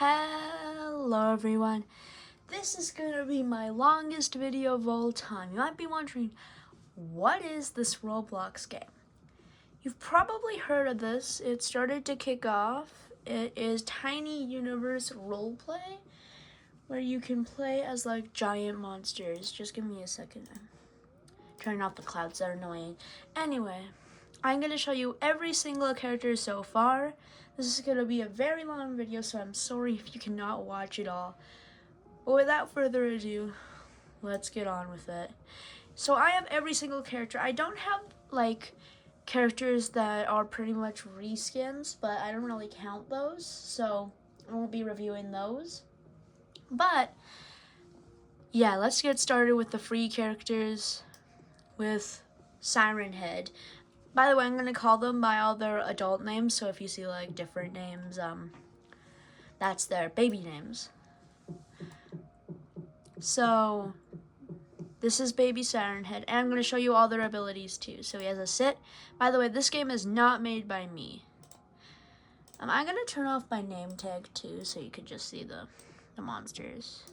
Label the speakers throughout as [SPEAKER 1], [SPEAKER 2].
[SPEAKER 1] Hello everyone, this is going to be my longest video of all time. You might be wondering, what is this Roblox game? You've probably heard of this. It started to kick off. It is Tiny Universe Roleplay, where you can play as like giant monsters. Just give me a second. I'm turning off the clouds that are annoying. Anyway, I'm going to show you every single character so far. This is going to be a very long video, so I'm sorry if you cannot watch it all. But without further ado, let's get on with it. So I have every single character. I don't have like characters that are pretty much reskins, but I don't really count those, so I won't be reviewing those. But yeah, let's get started with the free characters with Siren Head. By the way, I'm going to call them by all their adult names, so if you see like different names, that's their baby names. So this is baby Siren Head, and I'm going to show you all their abilities too. So he has a sit. By the way, this game is not made by me. I'm going to turn off my name tag too, so you could just see the monsters.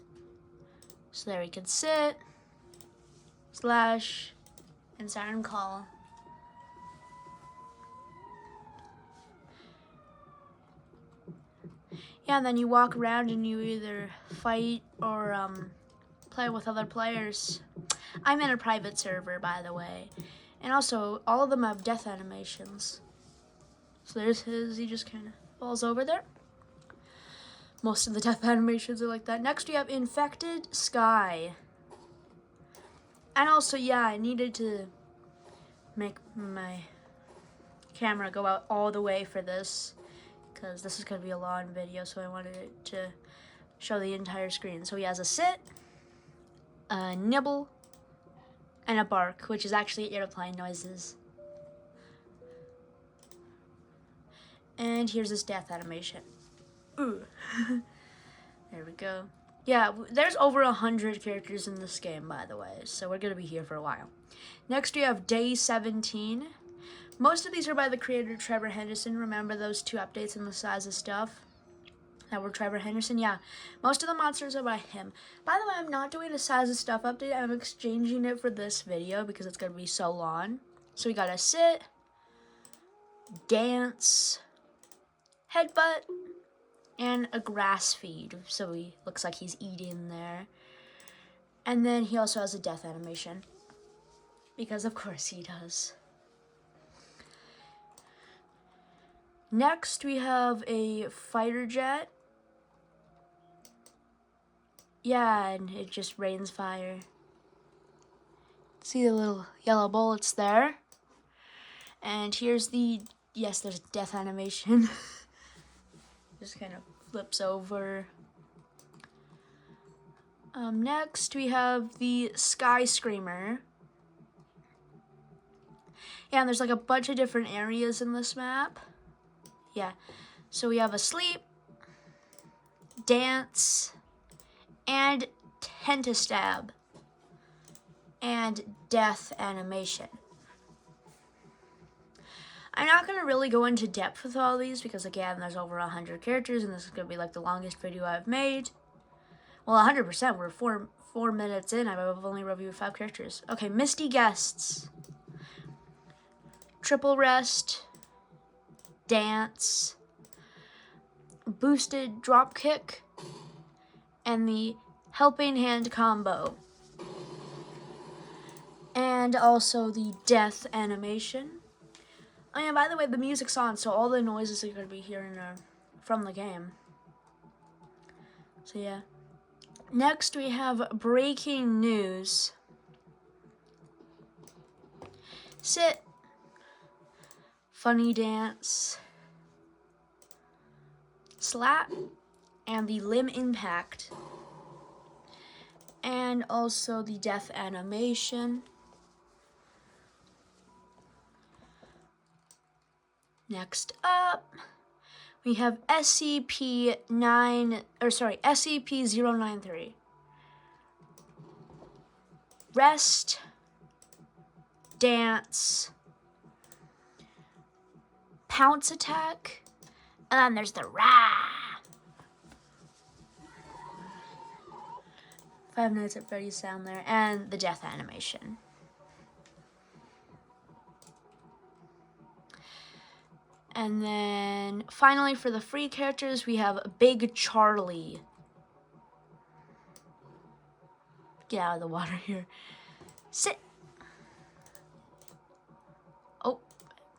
[SPEAKER 1] So there we can sit, slash, and Siren Call. Yeah, and then you walk around and you either fight or play with other players. I'm in a private server, by the way. And also, all of them have death animations. So there's his, he just kind of falls over there. Most of the death animations are like that. Next we have Infected Sky. And also, yeah, I needed to make my camera go out all the way for this, because this is going to be a long video, so I wanted it to show the entire screen. So he has a sit, a nibble, and a bark, which is actually airplane noises. And here's his death animation. Ooh. There we go. Yeah, there's over 100 characters in this game, by the way, so we're going to be here for a while. Next we have Day 17. Most of these are by the creator Trevor Henderson. Remember those two updates in the size of stuff that were Trevor Henderson? Yeah, most of the monsters are by him. By the way, I'm not doing a size of stuff update. I'm exchanging it for this video because it's going to be so long. So we got a sit, dance, headbutt, and a grass feed. So he looks like he's eating there. And then he also has a death animation, because of course he does. Next, we have a fighter jet. Yeah, and it just rains fire. See the little yellow bullets there? And here's the, yes, there's a death animation. Just kind of flips over. Next, we have the Skyscreamer. Yeah, and there's like a bunch of different areas in this map. Yeah, so we have a sleep, dance, and tentastab, and death animation. I'm not going to really go into depth with all these because, again, there's over 100 characters, and this is going to be like the longest video I've made. Well, 100%, we're four minutes in, I've only reviewed 5 characters. Okay, Misty Guests, triple rest, dance, boosted drop kick, and the helping hand combo, and also the death animation. Oh yeah, by the way, the music's on, so all the noises you're going to be hearing are from the game. So yeah. Next we have breaking news. Sit, funny dance, slap, and the limb impact, and also the death animation. Next up, we have SCP-093. Rest, dance, pounce attack, and then there's the rah. Five Nights at Freddy's sound there, and the death animation. And then finally for the free characters, we have Big Charlie. Get out of the water here. Sit. Oh,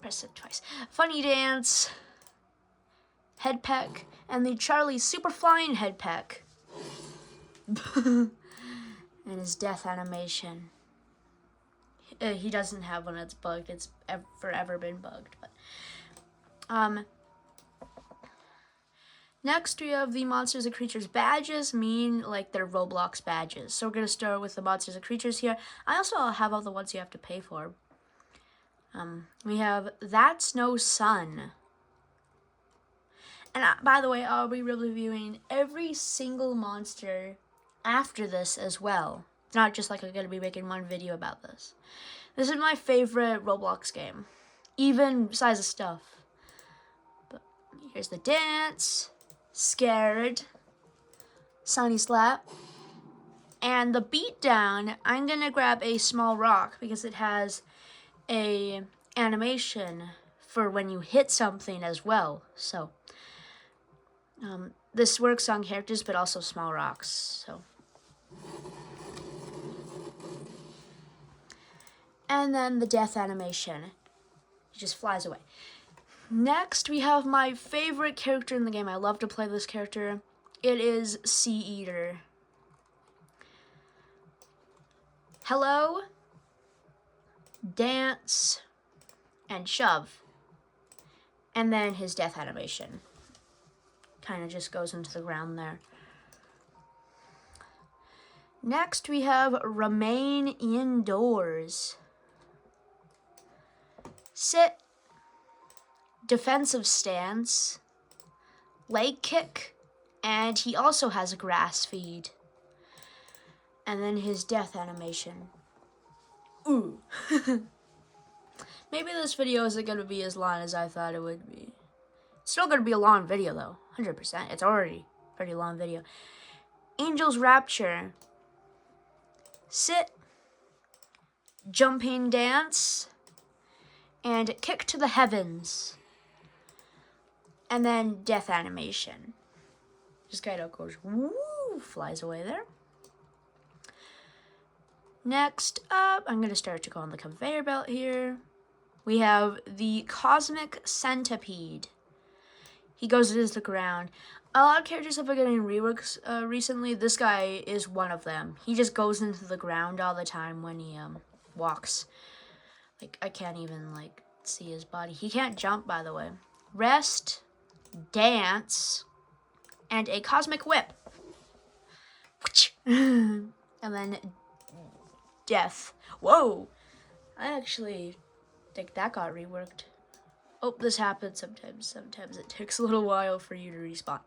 [SPEAKER 1] press it twice. Funny Dance, Head Peck, and the Charlie Super Flying Head Peck. And his death animation. He doesn't have one that's bugged. It's forever been bugged. But next we have the Monsters and Creatures badges, mean like they're Roblox badges. So we're going to start with the Monsters and Creatures here. I also have all the ones you have to pay for. We have That's No Sun. And by the way, I'll be reviewing every single monster after this as well. It's not just like I'm going to be making one video about this. This is my favorite Roblox game, even besides the stuff. But here's the dance, Scared, Sunny Slap, and the beatdown. I'm going to grab a small rock because it has a animation for when you hit something as well. So this works on characters but also small rocks. So and then the death animation. He just flies away. Next, we have my favorite character in the game. I love to play this character. It is Sea Eater. Hello, dance, and shove. And then his death animation. Kind of just goes into the ground there. Next, we have Remain Indoors. Sit, defensive stance, leg kick, and he also has a grass feed. And then his death animation. Ooh. Maybe this video isn't going to be as long as I thought it would be. It's still going to be a long video though, 100%. It's already a pretty long video. Angel's Rapture. Sit, jumping dance, and kick to the heavens. And then death animation. Just kind of goes, woo, flies away there. Next up, I'm going to start to go on the conveyor belt here. We have the Cosmic Centipede. He goes into the ground. A lot of characters have been getting reworks recently. This guy is one of them. He just goes into the ground all the time when he walks. Like, I can't even, like, see his body. He can't jump, by the way. Rest, dance, and a cosmic whip. And then death. Whoa! I actually think that got reworked. Oh, this happens sometimes. Sometimes it takes a little while for you to respawn.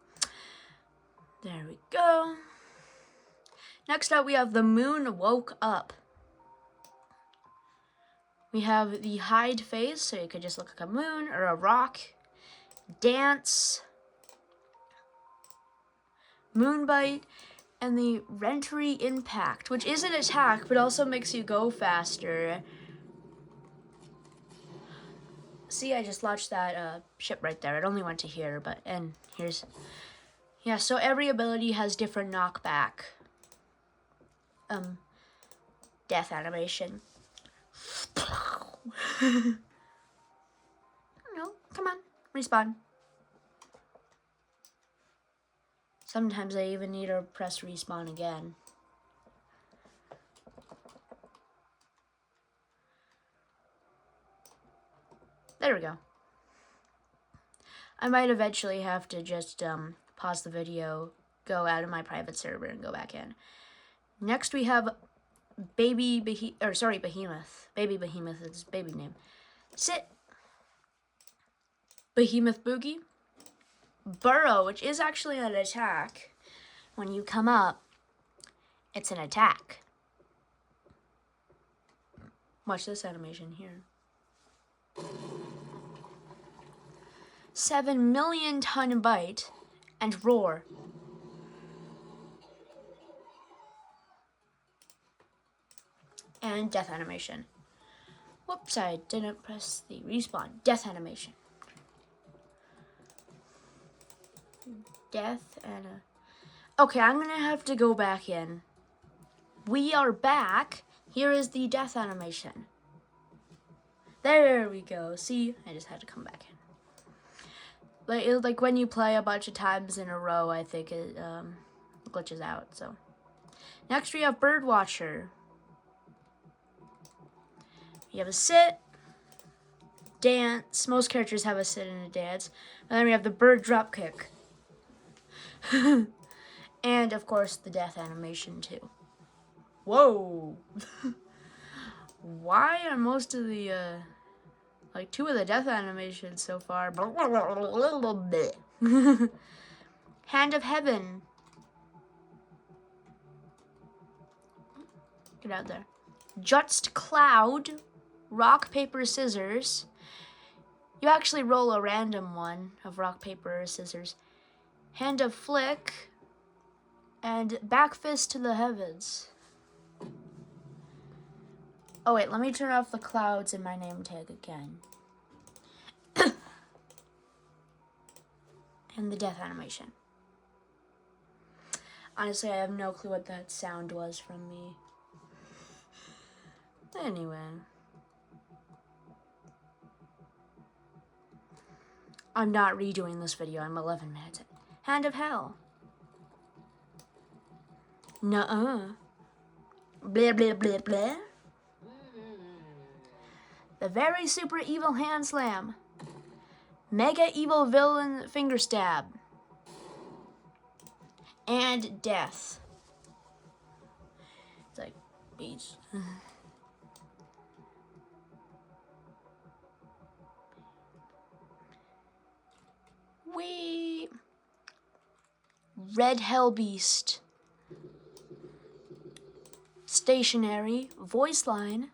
[SPEAKER 1] There we go. Next up, we have the moon woke up. We have the hide face, so you could just look like a moon or a rock. Dance. Moonbite. And the Rentry Impact, which is an attack, but also makes you go faster. See, I just launched that ship right there. It only went to here, but, and here's, yeah, so every ability has different knockback. Death animation. No, come on, respawn. Sometimes I even need to press respawn again. There we go. I might eventually have to just pause the video, go out of my private server, and go back in. Next we have Behemoth. Baby Behemoth is his baby name. Sit. Behemoth Boogie. Burrow, which is actually an attack. When you come up, it's an attack. Watch this animation here. 7 million ton bite and roar. And death animation. Whoops, I didn't press the respawn. Death animation. Death and okay, I'm gonna have to go back in. We are back. Here is the death animation. There we go. See, I just had to come back in. Like when you play a bunch of times in a row, I think it glitches out. So next we have Birdwatcher. You have a sit, dance. Most characters have a sit and a dance. And then we have the bird drop kick. And of course the death animation too. Whoa! Why are most of the like 2 of the death animations so far? Hand of Heaven. Get out there. Jutst Cloud. Rock, paper, scissors. You actually roll a random one of rock, paper, or scissors. Hand of Flick. And back fist to the heavens. Oh wait, let me turn off the clouds in my name tag again. And the death animation. Honestly, I have no clue what that sound was from me. Anyway. I'm not redoing this video, I'm 11 minutes in. Hand of Hell. Nuh-uh. Blah, blah, blah, blah. The very super evil hand slam. Mega evil villain finger stab. And death. It's like, beach. Wee. Red Hell Beast. Stationary. Voice line.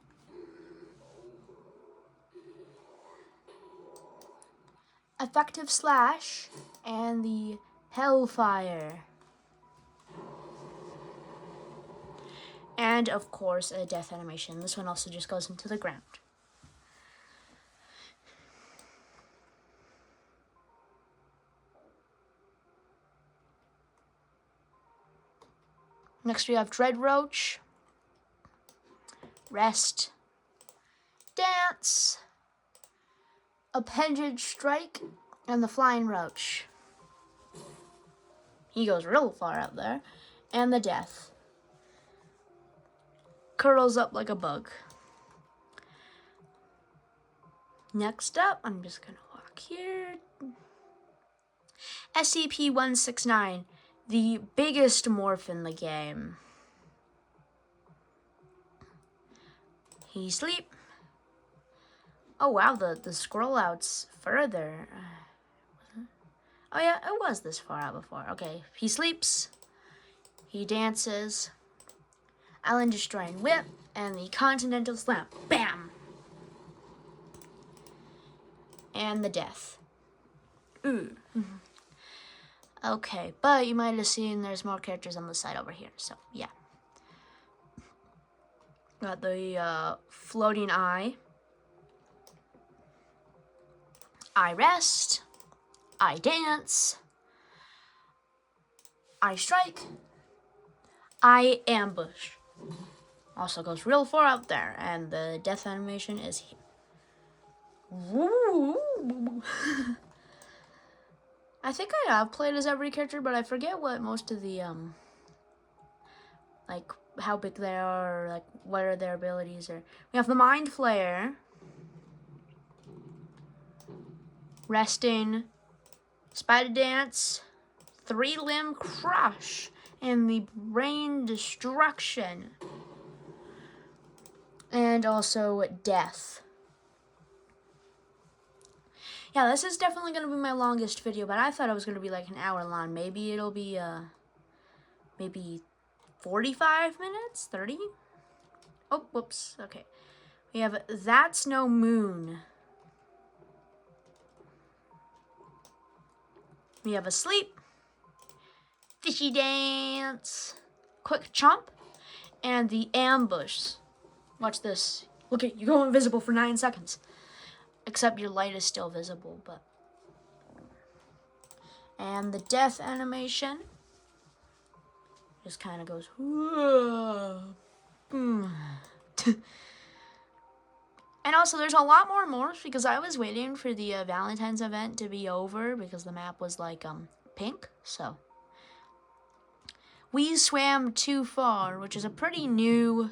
[SPEAKER 1] Effective slash. And the Hellfire. And of course a death animation. This one also just goes into the ground. Next we have Dread Roach, Rest, Dance, Appendage Strike, and the Flying Roach. He goes real far out there. And the Death. Curls up like a bug. Next up, I'm just going to walk here. SCP-169. The biggest morph in the game. He sleep. Oh wow, the scroll out's further. Oh yeah, it was this far out before. Okay, he sleeps. He dances. Island destroying whip and the continental slam. Bam! And the death. Ooh. Okay, but you might have seen there's more characters on the side over here, so yeah. Got the floating eye. I rest. I dance. I strike. I ambush. Also goes real far out there, and the death animation is here. Woo! I think I have played as every character, but I forget what most of the, like, how big they are, or, like, what are their abilities. Or we have the Mind Flayer. Resting. Spider Dance. 3-limb Crush. And the Brain Destruction. And also Death. Yeah, this is definitely going to be my longest video, but I thought it was going to be like an hour long. Maybe it'll be, maybe 45 minutes? 30? Oh, whoops. Okay. We have That's No Moon. We have a Sleep. Fishy Dance. Quick Chomp. And the Ambush. Watch this. Look at you go invisible for 9 seconds. Except your light is still visible, but. And the death animation just kind of goes. And also, there's a lot more morphs because I was waiting for the Valentine's event to be over because the map was like pink. So we swam too far, which is a pretty new,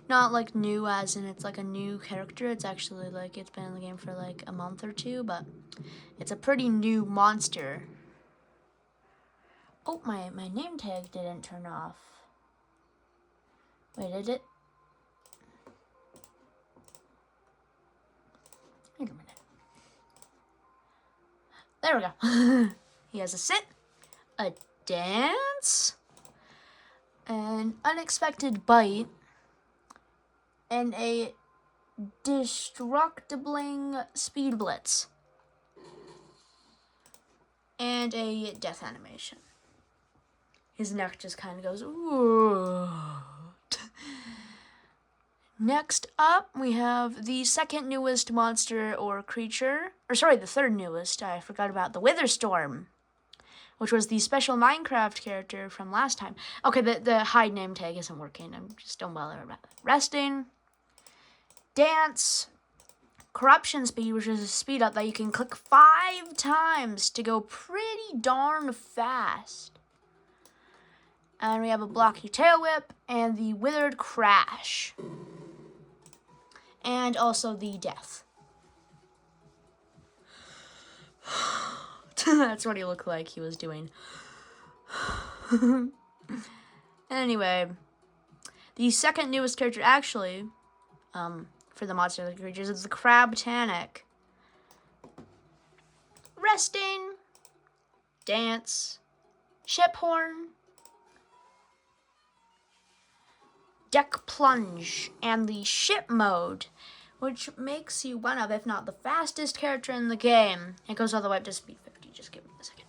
[SPEAKER 1] not like new as in it's like a new character. It's actually like it's been in the game for like a month or two, but it's a pretty new monster. Oh, my name tag didn't turn off. Wait, did it? Wait a minute. There we go. He has a sit, a dance, an unexpected bite, and a destructibling speed blitz, and a death animation. His neck just kind of goes, ooh. Next up, we have the second newest monster or creature. Or sorry, the third newest. I forgot about the Witherstorm, which was the special Minecraft character from last time. Okay, the hide name tag isn't working. Don't bother about that. Resting. Dance. Corruption speed, which is a speed up that you can click 5 times to go pretty darn fast. And we have a blocky tail whip and the withered crash. And also the death. That's what he looked like he was doing. Anyway, the second newest character actually, for the monster of the creatures is the Crabtanic. Resting, dance, ship horn, deck plunge, and the ship mode, which makes you one of, if not the fastest character in the game. It goes all the way up to speed 50. Just give me a second.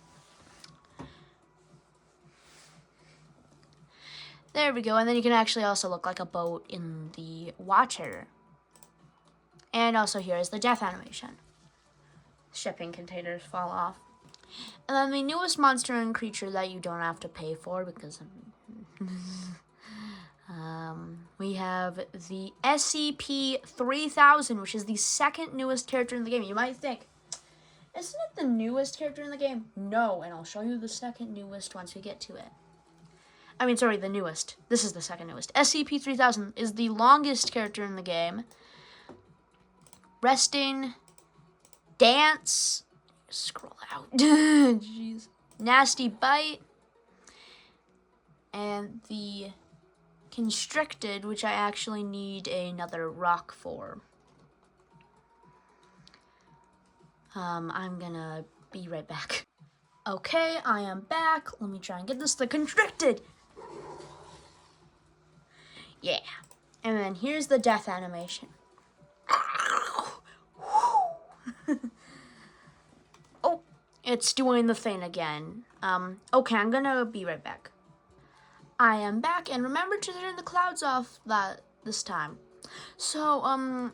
[SPEAKER 1] There we go. And then you can actually also look like a boat in the water. And also here is the death animation. Shipping containers fall off. And then the newest monster and creature that you don't have to pay for because we have the SCP-3000, which is the second newest character in the game. You might think, isn't it the newest character in the game? No, and I'll show you the second newest once we get to it. I mean, sorry, the newest. This is the second newest. SCP-3000 is the longest character in the game. Resting, dance, scroll out, jeez, nasty bite, and the constricted, which I actually need another rock for. I'm gonna be right back. Okay, I am back. Let me try and get this. The constricted. Yeah. And then here's the death animation. Oh, it's doing the thing again. Okay, I'm gonna be right back. I am back, and remember to turn the clouds off this time. So,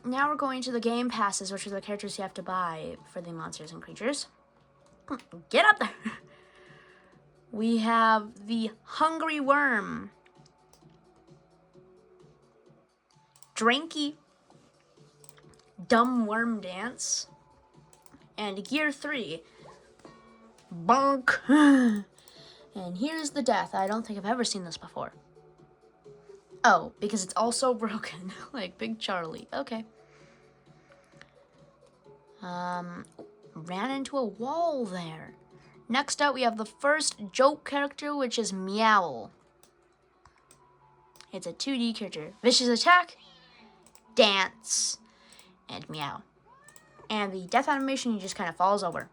[SPEAKER 1] now we're going to the game passes, which are the characters you have to buy for the monsters and creatures. Get up there! We have the Hungry Worm, Drinky, Dumb Worm Dance, and Gear 3, Bonk. And here's the death. I don't think I've ever seen this before. Oh, because it's also broken, like Big Charlie. Okay. Ran into a wall there. Next up, we have the first joke character, which is Meow. It's a 2D character. Vicious attack, dance, and meow. And the death animation, he just kind of falls over.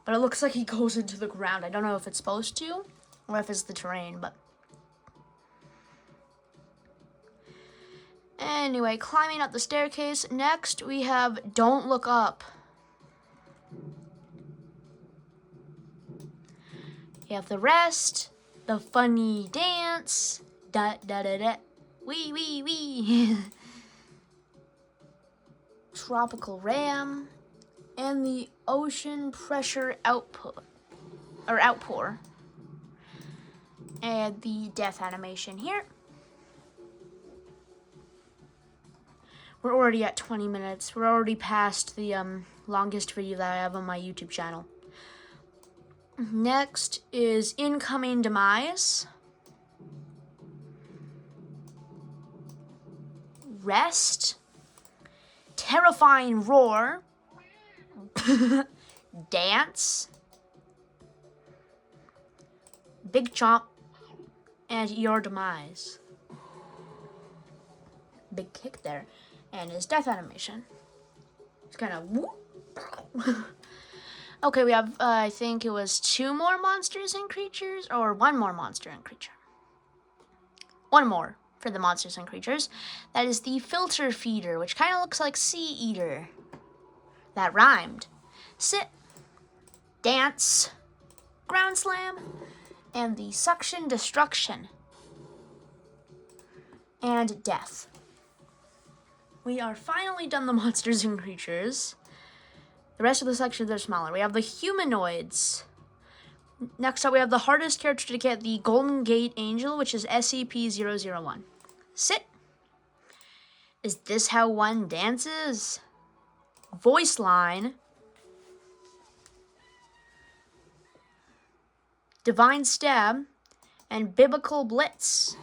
[SPEAKER 1] But it looks like he goes into the ground. I don't know if it's supposed to, or if it's the terrain, but... Anyway, climbing up the staircase. Next, we have Don't Look Up. You have the rest, the funny dance, da da da da, wee wee wee. Tropical Ram, and the Ocean Pressure Outpour. And the death animation here. We're already at 20 minutes. We're already past the longest video that I have on my YouTube channel. Next is Incoming Demise. Rest. Terrifying Roar. Dance. Big Chomp. And Your Demise. Big kick there. And his death animation. It's kind of whoop. Okay, we have, I think it was 2 more monsters and creatures, or 1 more monster and creature. 1 more for the monsters and creatures. That is the Filter Feeder, which kind of looks like Sea Eater. That rhymed. Sit, Dance, Ground Slam, and the Suction Destruction. And Death. We are finally done the monsters and creatures. The rest of the sections are smaller. We have the humanoids. Next up, we have the hardest character to get, the Golden Gate Angel, which is SCP-001. Sit. Is this how one dances? Voice line. Divine Stab. And Biblical Blitz.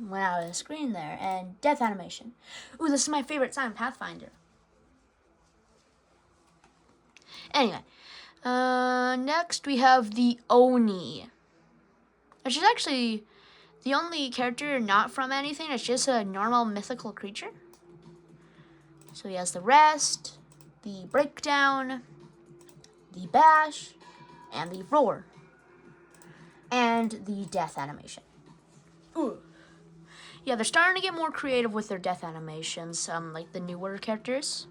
[SPEAKER 1] Went out of the screen there. And death animation. Ooh, this is my favorite sign, Pathfinder. Anyway, next we have the Oni, which is actually the only character not from anything. It's just a normal mythical creature. So he has the Rest, the Breakdown, the Bash, and the Roar, and the death animation. Ooh. Yeah, they're starting to get more creative with their death animations, like the newer characters.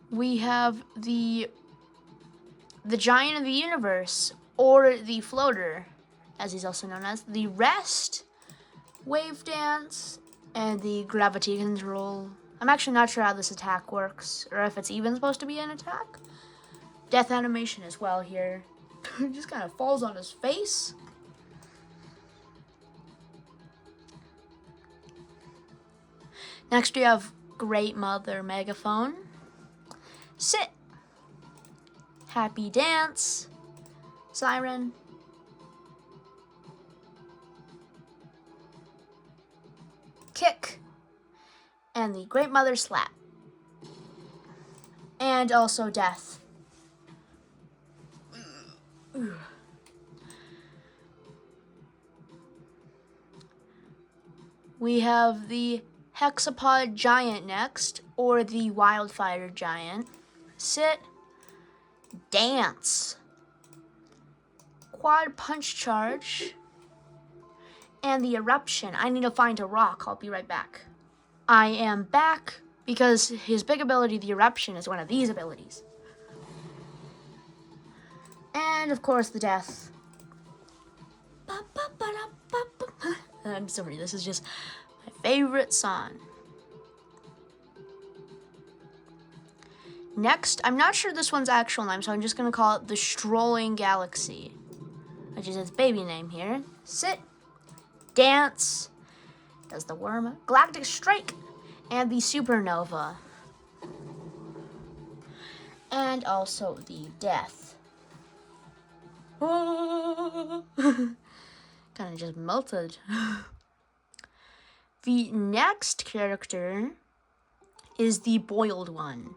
[SPEAKER 1] We have the Giant of the Universe, or the Floater, as he's also known as, the Rest, Wave Dance, and the Gravity Control. I'm actually not sure how this attack works, or if it's even supposed to be an attack. Death animation as well here. He just kind of falls on his face. Next we have Great Mother Megaphone. Sit. Happy Dance. Siren. Kick. And the Great Mother Slap. And also Death. We have the Hexapod Giant next, or the Wildfire Giant. Sit, Dance, Quad Punch Charge, and the Eruption. I need to find a rock. I'll be right back. I am back because his big ability, the Eruption, is one of these abilities. And, of course, the Death. I'm sorry, this is just my favorite song. Next, I'm not sure this one's actual name, so I'm just going to call it the Strolling Galaxy, which is its baby name here. Sit, Dance, does the Worm, Galactic Strike, and the Supernova. And also the Death. Kind of just melted. The next character is the Boiled One.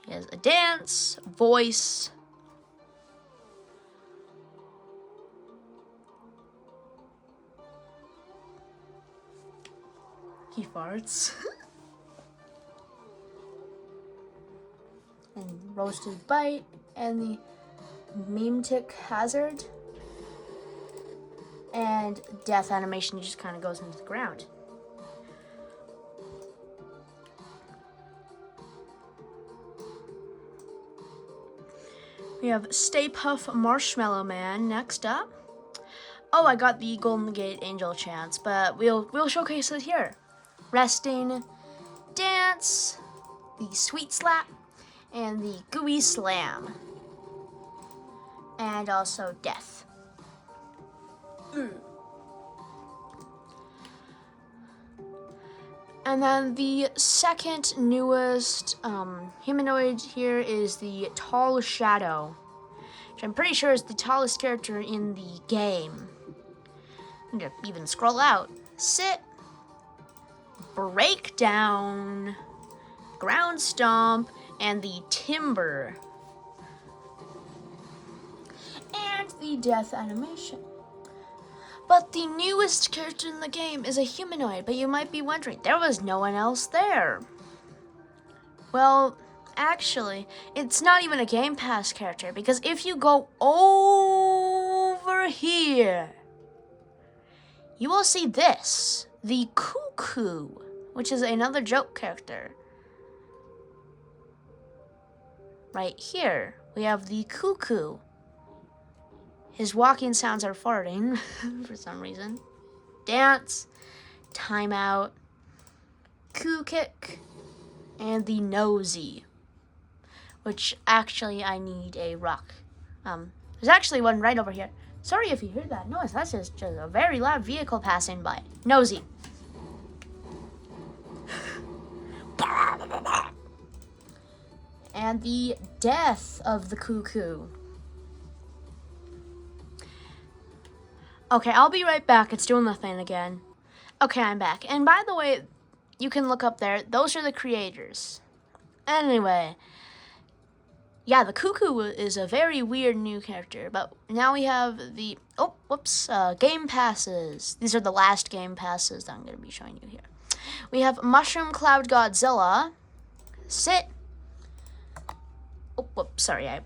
[SPEAKER 1] He has a dance, voice, he farts, and Roasted Bite, and the Memetic Hazard, and death animation just kind of goes into the ground. We have Stay Puft Marshmallow Man next up. Oh, I got the Golden Gate Angel chance, but we'll showcase it here. Resting, Dance, the Sweet Slap, and the Gooey Slam. And also Death. And then the second newest humanoid here is the Tall Shadow, which I'm pretty sure is the tallest character in the game. I'm gonna even scroll out. Sit, Breakdown, Ground Stomp, and the Timber. And the Death animation. But the newest character in the game is a humanoid, but you might be wondering, there was no one else there. Well, actually, it's not even a Game Pass character, because if you go over here, you will see this, the Cuckoo, which is another joke character. Right here, we have the Cuckoo. His walking sounds are farting for some reason. Dance, Timeout, Coo Kick, and the Nosy, which actually I need a rock. There's actually one right over here. Sorry if you hear that noise. That's just a very loud vehicle passing by. Nosy. And the Death of the Cuckoo. Okay, I'll be right back. It's doing the thing again. Okay, I'm back. And by the way, you can look up there. Those are the creators. Anyway, yeah, the Cuckoo is a very weird new character. But now we have the, Game Passes. These are the last Game Passes that I'm going to be showing you here. We have Mushroom Cloud Godzilla. Sit. Sorry, I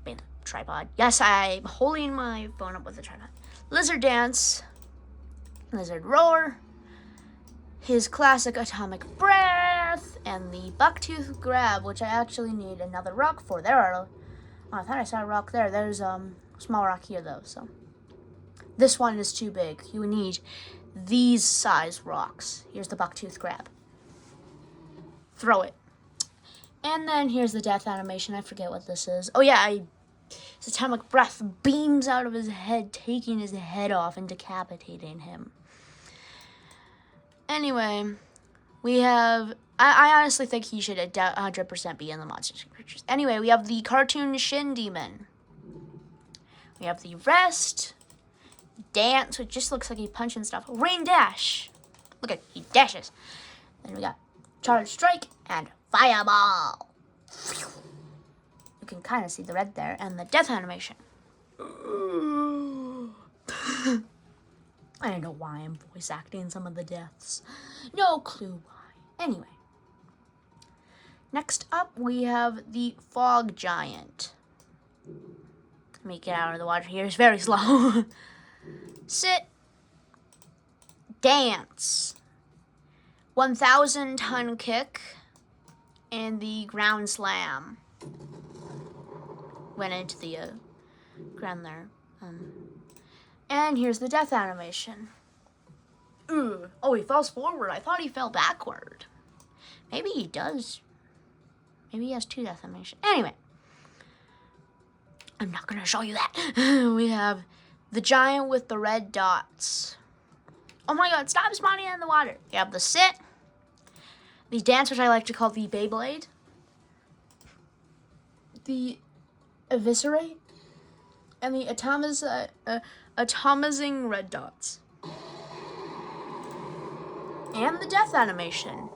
[SPEAKER 1] made the tripod. Yes, I'm holding my phone up with the tripod. Lizard Dance, Lizard Roar, his classic Atomic Breath, and the Bucktooth Grab, which I actually need another rock for. I thought I saw a rock there. There's a small rock here, though, so. This one is too big. You need these size rocks. Here's the Bucktooth Grab. Throw it. And then here's the death animation. I forget what this is. Oh, yeah, his atomic breath beams out of his head, taking his head off and decapitating him. Anyway, we have... I honestly think he should 100% be in the Monsters and Creatures. Anyway, we have the cartoon Shin Demon. We have the Rest, Dance, which just looks like he punching stuff. Rain Dash. Look at, he dashes. Then we got Charge Strike and Fireball. You can kind of see the red there, and the death animation. I don't know why I'm voice acting some of the deaths. No clue why. Anyway. Next up, we have the Fog Giant. Let me get out of the water here. It's very slow. Sit. Dance. 1,000-ton kick. And the ground slam. Went into the ground there. And here's the death animation. Ooh. Oh, he falls forward. I thought he fell backward. Maybe he does. Maybe he has two death animations. Anyway. I'm not going to show you that. We have the giant with the red dots. Oh my god, stop spawning in the water. You have the sit. The dance, which I like to call the Beyblade. The Eviscerate. And the Atomizing red dots. And the death animation.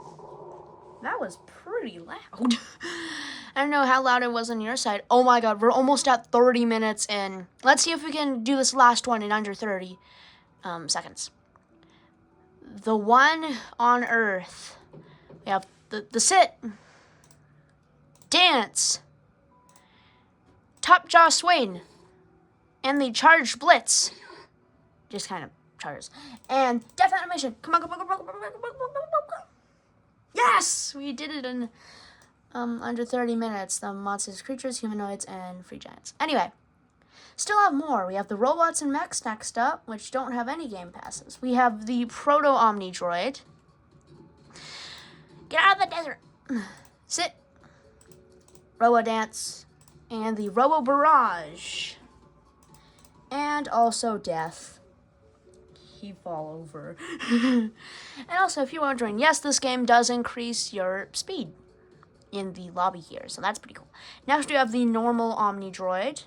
[SPEAKER 1] That was pretty loud. I don't know how loud it was on your side. Oh my god, we're almost at 30 minutes in. Let's see if we can do this last one in under 30 seconds. The one on Earth. We have the sit. Dance. Top Jaw Swing. And the Charged Blitz. Just kind of charges. And death animation. Come on, come on, come on, come on, come on, come on, come on. Yes! We did it in under 30 minutes. The monsters, creatures, humanoids, and free giants. Anyway, Still have more. We have the robots and mechs next up, which don't have any game passes. We have the Proto Omnidroid. Get out of the desert. Sit. Robo Dance. And the Robo Barrage. And also Death. He fall over. And also, if you're wondering, yes, this game does increase your speed in the lobby here, so that's pretty cool. Next, we have the normal Omnidroid.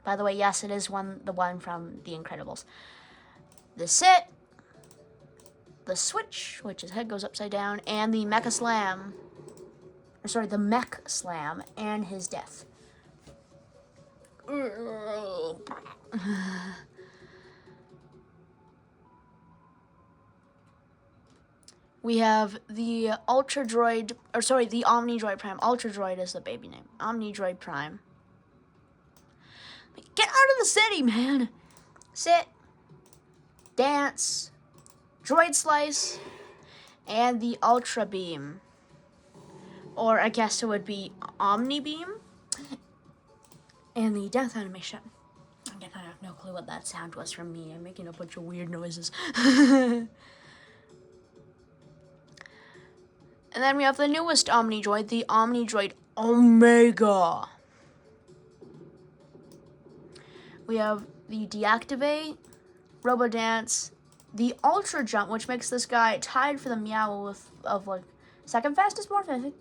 [SPEAKER 1] By the way, yes, it is the one from The Incredibles. The Sit, the Switch, which his head goes upside down, and the Mecha Slam. Or sorry, the Mech Slam, and his Death. We have the the Omnidroid Prime. Ultra Droid is the baby name. Omnidroid Prime. Get out of the city, man! Sit. Dance. Droid Slice. And the Ultra Beam. Or I guess it would be Omni Beam. And the Death Animation. Again, I have no clue what that sound was from me. I'm making a bunch of weird noises. And then we have the newest Omnidroid, the Omnidroid Omega. We have the Deactivate, Robo Dance, the Ultra Jump, which makes this guy tied for the Meow of like second fastest morph, I think.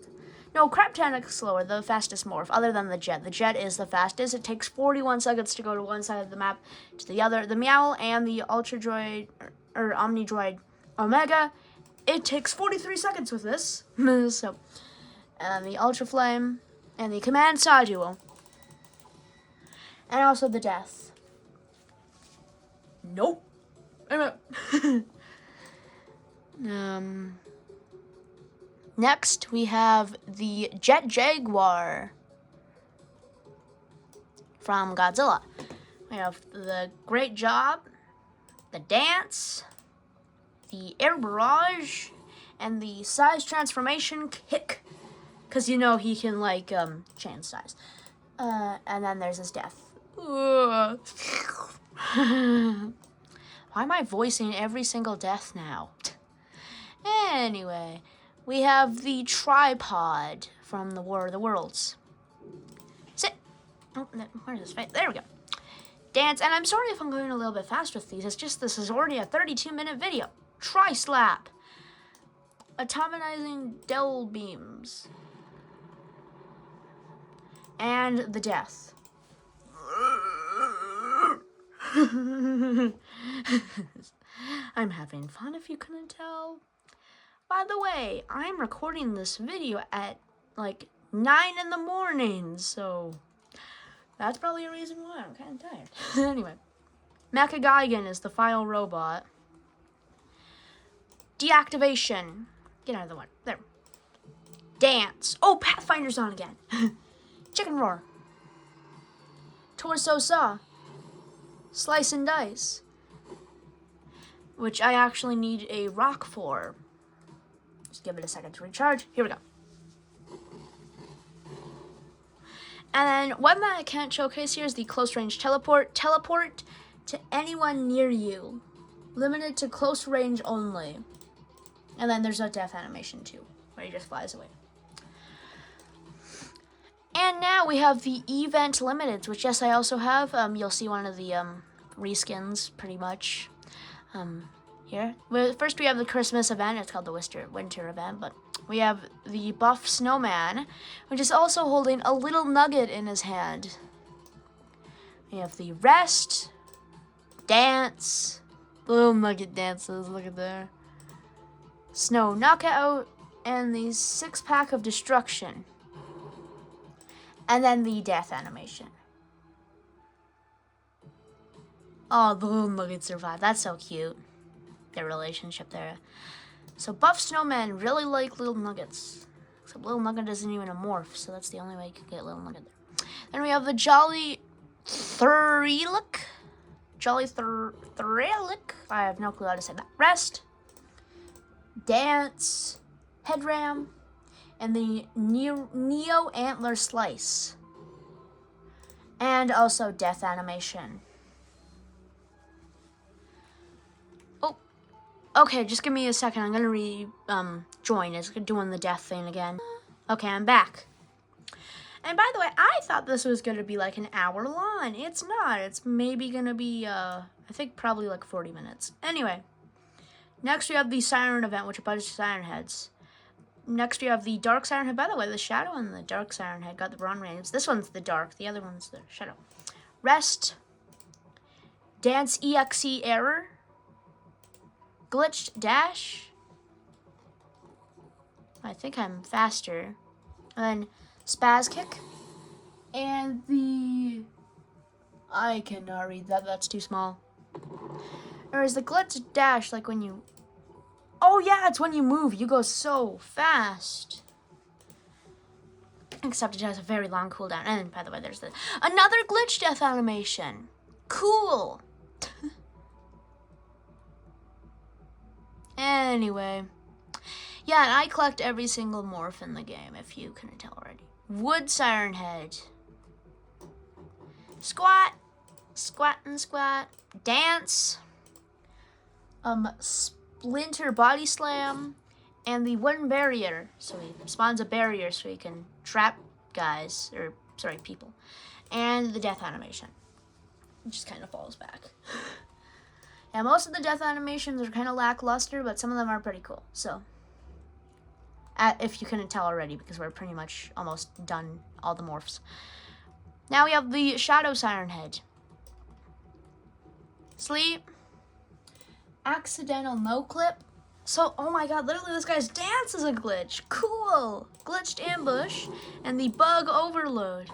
[SPEAKER 1] No, Crabtanic slower, the fastest morph, other than the Jet. The Jet is the fastest. It takes 41 seconds to go to one side of the map to the other. The Meow and the Ultra Droid, or Omnidroid Omega, it takes 43 seconds with this. So, and the Ultra Flame, and the Command Saw Duo. And also the Death. Nope. Next, we have the Jet Jaguar from Godzilla. We have the Great Job, the Dance, the Air Barrage, and the Size Transformation Kick. Because you know he can, like, change size. And then there's his Death. Why am I voicing every single Death now? Anyway, we have the Tripod from the War of the Worlds. Sit. Oh, where's his face? There we go. Dance. And I'm sorry if I'm going a little bit fast with these. It's just this is already a 32-minute video. Tri-Slap. Atomizing Del Beams. And the Death. I'm having fun if you couldn't tell. By the way, I'm recording this video at like 9 in the morning, so that's probably a reason why I'm kind of tired. Anyway, Mecha is the final robot. Deactivation. Get out of the way. There. Dance. Oh, Pathfinder's on again. Chicken Roar. Torso Saw. Slice and Dice. Which I actually need a rock for. Just give it a second to recharge. Here we go. And then one that I can't showcase here is the close range teleport. Teleport to anyone near you. Limited to close range only. And then there's a death animation too, where he just flies away. And now we have the event limiteds, which yes, I also have. You'll see one of the reskins pretty much here. First we have the Christmas event. It's called the winter event, but we have the buff Snowman, which is also holding a little nugget in his hand. We have the rest, dance, the little nugget dances, look at there. Snow knockout, and the 6-pack of destruction. And then the death animation. Oh, the little nugget survived. That's so cute. Their relationship there. So buff Snowman really like little nuggets. Except little nugget isn't even a morph, so that's the only way you can get little nugget there. Then we have the Jollythrelic. Jollythrelic. I have no clue how to say that. Rest. Dance. Headram. And the Neo Antler Slice. And also death animation. Oh, okay, just give me a second. I'm gonna join. It's doing the death thing again. Okay, I'm back. And by the way, I thought this was gonna be like an hour long. It's not. It's maybe gonna be, I think probably like 40 minutes. Anyway, next we have the Siren event, which are a bunch of Siren Heads. Next we have the Dark Siren Head. By the way, the Shadow and the Dark Siren Head got the bronze names. This one's the Dark, the other one's the Shadow. Rest, Dance EXE Error, Glitched Dash. I think I'm faster. And then Spaz Kick. And I cannot read that, that's too small. Or is the Glitched Dash like when you... Oh yeah, it's when you move. You go so fast. Except it has a very long cooldown. And by the way, there's another glitch death animation. Cool. Anyway. Yeah, and I collect every single morph in the game, if you couldn't tell already. Wood Siren Head. Squat. Squat and squat. Dance. Splinter Body Slam, and the wooden barrier. So he spawns a barrier so he can trap guys, or sorry, people. And the death animation. It just kind of falls back. Yeah, most of the death animations are kind of lackluster, but some of them are pretty cool. So, if you couldn't tell already, because we're pretty much almost done all the morphs. Now we have the Shadow Siren Head. Sleep. Accidental no clip. So, oh my god, literally this guy's dance is a glitch. Cool. Glitched ambush and the bug overload.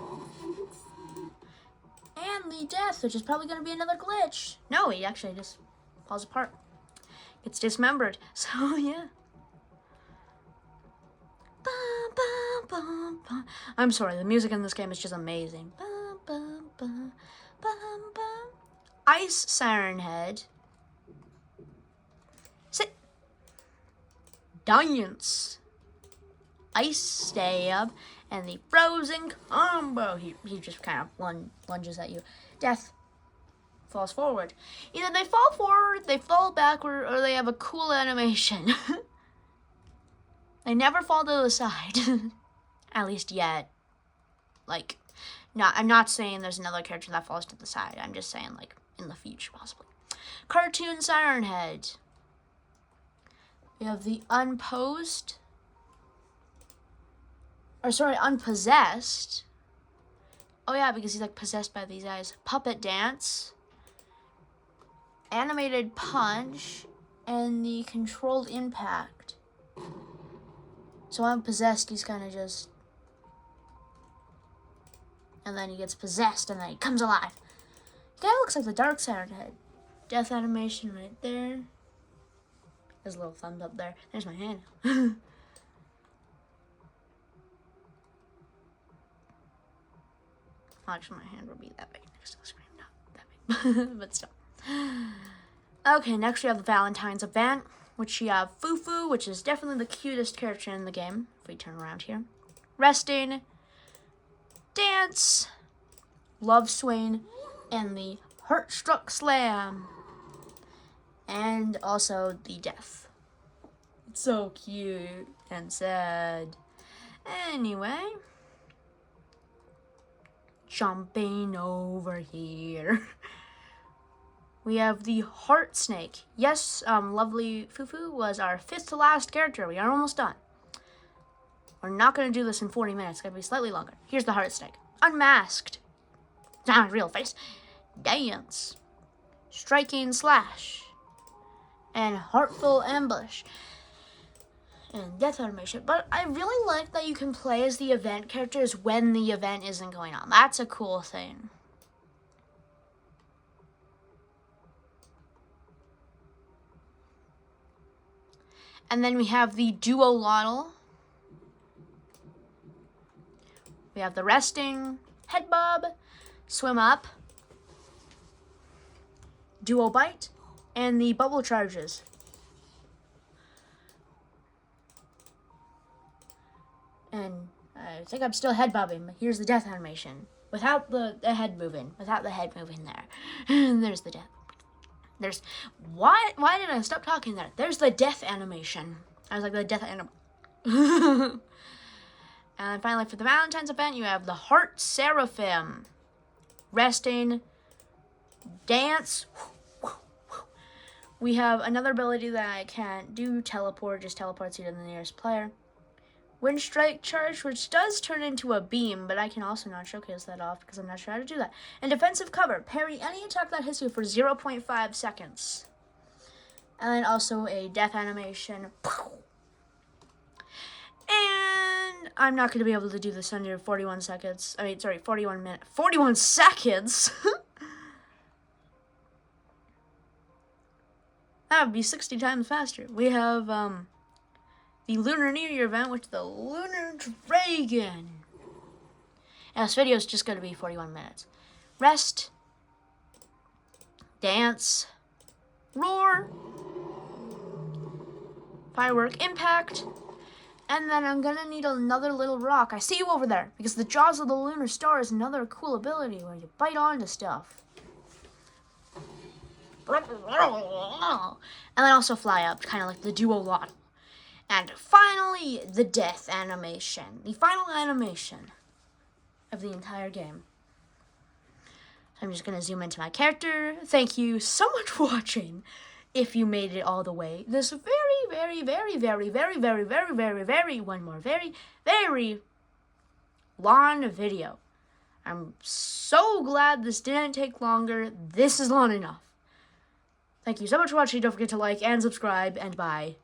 [SPEAKER 1] And the death, which is probably going to be another glitch. No, he actually just falls apart. Gets dismembered. So, yeah. I'm sorry, the music in this game is just amazing. Ice Siren Head. Sit. Dance. Ice Stab. And the Frozen Combo. He just kind of lunges at you. Death. Falls forward. Either they fall forward, they fall backward, or they have a cool animation. They never fall to the side. At least yet. Like, I'm not saying there's another character that falls to the side. I'm just saying, like, in the future, possibly. Cartoon Siren Head. We have the Unpossessed. Oh yeah, because he's like possessed by these eyes. Puppet Dance. Animated Punch. And the Controlled Impact. So when possessed, he's kind of just... And then he gets possessed, and then he comes alive. He kind of looks like the Dark Siren Head. Death animation right there. There's a little thumbs up there. There's my hand. Actually, my hand will be that big next to the screen. Not that big, but still. Okay, next we have the Valentine's event, which you have Fufu, which is definitely the cutest character in the game. If we turn around here. Resting. Dance. Love Swing. And the Heartstruck Slam. And also the Death. It's so cute and sad. Anyway. Jumping over here. We have the Heart Snake. Yes, lovely Fufu was our 5th to last character. We are almost done. We're not going to do this in 40 minutes. It's going to be slightly longer. Here's the Heart Snake. Unmasked. Not his real face. Dance. Striking Slash. And Heartful Ambush. And death animation. But I really like that you can play as the event characters when the event isn't going on. That's a cool thing. And then we have the Duolottle. We have the Resting, Head Bob, Swim Up, Duo Bite, and the Bubble Charges. And I think I'm still head bobbing, but here's the death animation. without the head moving. Without the head moving there. And there's the death. There's... Why did I stop talking there? There's the death animation. I was like, the death animation. And finally, for the Valentine's event, you have the Heart Seraphim. Resting. Dance. We have another ability that I can't do, teleport, just teleports you to the nearest player. Wind Strike Charge, which does turn into a beam, but I can also not showcase that off because I'm not sure how to do that. And Defensive Cover, parry any attack that hits you for 0.5 seconds. And then also a death animation. And I'm not going to be able to do this under 41 seconds. 41 minutes. 41 seconds? That would be 60 times faster. We have the Lunar New Year event, which is the Lunar Dragon. And this video is just going to be 41 minutes. Rest. Dance. Roar. Firework Impact. And then I'm going to need another little rock. I see you over there. Because the Jaws of the Lunar Star is another cool ability where you bite onto stuff. And then also fly up, kind of like the Duolottle. And finally, the death animation. The final animation of the entire game. I'm just going to zoom into my character. Thank you so much for watching. If you made it all the way. This very long video. I'm so glad this didn't take longer. This is long enough. Thank you so much for watching. Don't forget to like and subscribe, and bye.